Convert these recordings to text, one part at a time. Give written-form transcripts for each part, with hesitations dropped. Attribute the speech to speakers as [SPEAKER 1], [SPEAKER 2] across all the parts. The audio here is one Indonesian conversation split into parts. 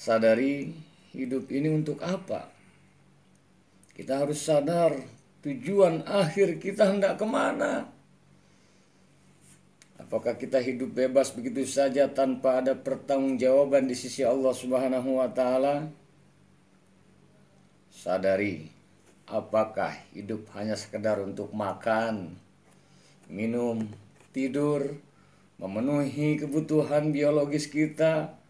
[SPEAKER 1] sadari hidup ini untuk apa. Kita harus sadar tujuan akhir kita hendak kemana. Apakah kita hidup bebas begitu saja tanpa ada pertanggungjawaban di sisi Allah Subhanahu wa taala? Sadari, apakah hidup hanya sekedar untuk makan, minum, tidur, memenuhi kebutuhan biologis kita,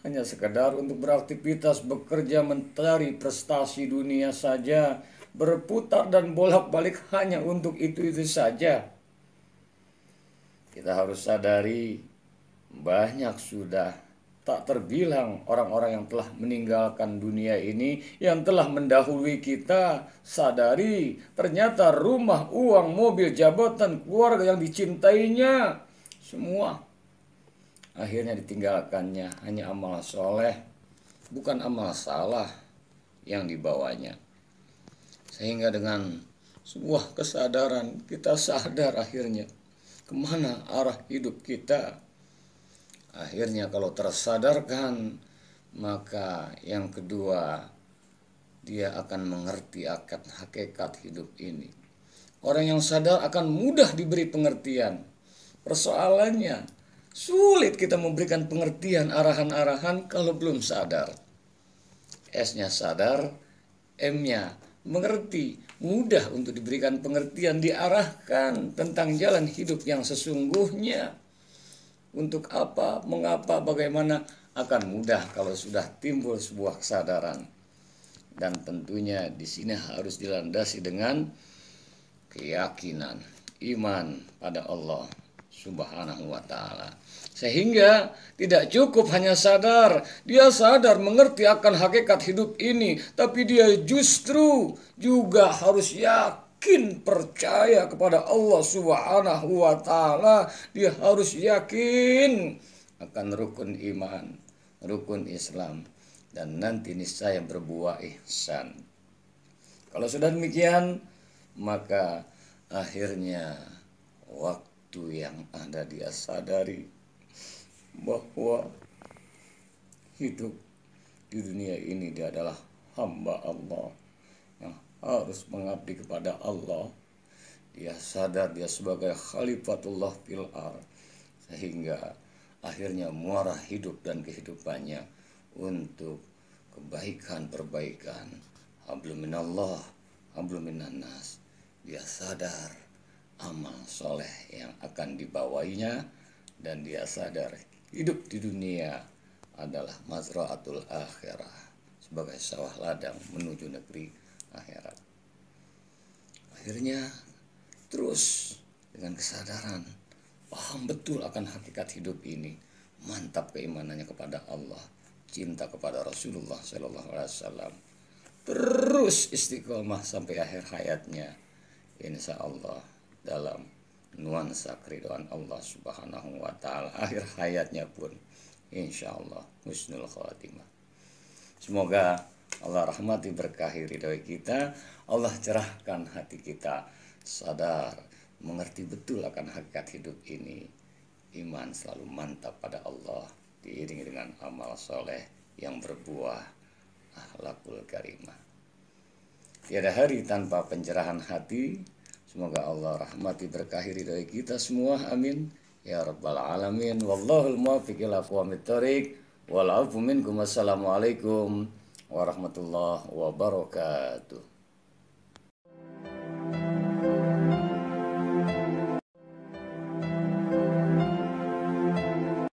[SPEAKER 1] hanya sekedar untuk beraktivitas, bekerja, mencari prestasi dunia saja, berputar dan bolak-balik hanya untuk itu-itu saja. Kita harus sadari banyak sudah tak terbilang orang-orang yang telah meninggalkan dunia ini, yang telah mendahului kita. Sadari ternyata rumah, uang, mobil, jabatan, keluarga yang dicintainya, semua akhirnya ditinggalkannya. Hanya amal soleh, bukan amal salah yang dibawanya. Sehingga dengan sebuah kesadaran kita sadar akhirnya kemana arah hidup kita. Akhirnya kalau tersadarkan, maka yang kedua, dia akan mengerti akan hakikat hidup ini. Orang yang sadar akan mudah diberi pengertian. Persoalannya, sulit kita memberikan pengertian arahan-arahan kalau belum sadar. S-nya sadar, M-nya mengerti, mudah untuk diberikan pengertian, diarahkan tentang jalan hidup yang sesungguhnya. Untuk apa, mengapa, bagaimana, akan mudah kalau sudah timbul sebuah kesadaran. Dan tentunya di sini harus dilandasi dengan keyakinan, iman pada Allah Subhanahu wa taala. Sehingga tidak cukup hanya sadar, dia sadar mengerti akan hakikat hidup ini, tapi dia justru juga harus yakin percaya kepada Allah Subhanahu wa taala. Dia harus yakin akan rukun iman, rukun Islam, dan nanti niscaya berbuah ihsan. Kalau sudah demikian, maka akhirnya waktu yang ada dia sadari bahwa hidup di dunia ini dia adalah hamba Allah yang harus mengabdi kepada Allah. Dia sadar dia sebagai khalifatullah fil ardh, sehingga akhirnya muara hidup dan kehidupannya untuk kebaikan-perbaikan. Hablum minallah, hablum minannas. Dia sadar amal soleh yang akan dibawainya, dan dia sadar hidup di dunia adalah mazra'atul akhirah, sebagai sawah ladang menuju negeri akhirat. Akhirnya terus dengan kesadaran, paham betul akan hakikat hidup ini, mantap keimanannya kepada Allah, cinta kepada Rasulullah SAW, terus istiqomah sampai akhir hayatnya, insya Allah dalam nuansa keridhaan Allah Subhanahu wa taala. Akhir hayatnya pun insya Allah husnul khatimah. Semoga Allah rahmati berkahi ridhoi kita, Allah cerahkan hati kita, sadar mengerti betul akan hakikat hidup ini, iman selalu mantap pada Allah, diiringi dengan amal soleh yang berbuah akhlakul karimah. Tiada hari tanpa pencerahan hati. Semoga Allah rahmati berkahi ridhoi kita semua, amin ya rabbal alamin. Wallahul muwaffiq ila aqwamit thoriq. Wal afu minkum. Wassalamualaikum warahmatullahi wabarakatuh.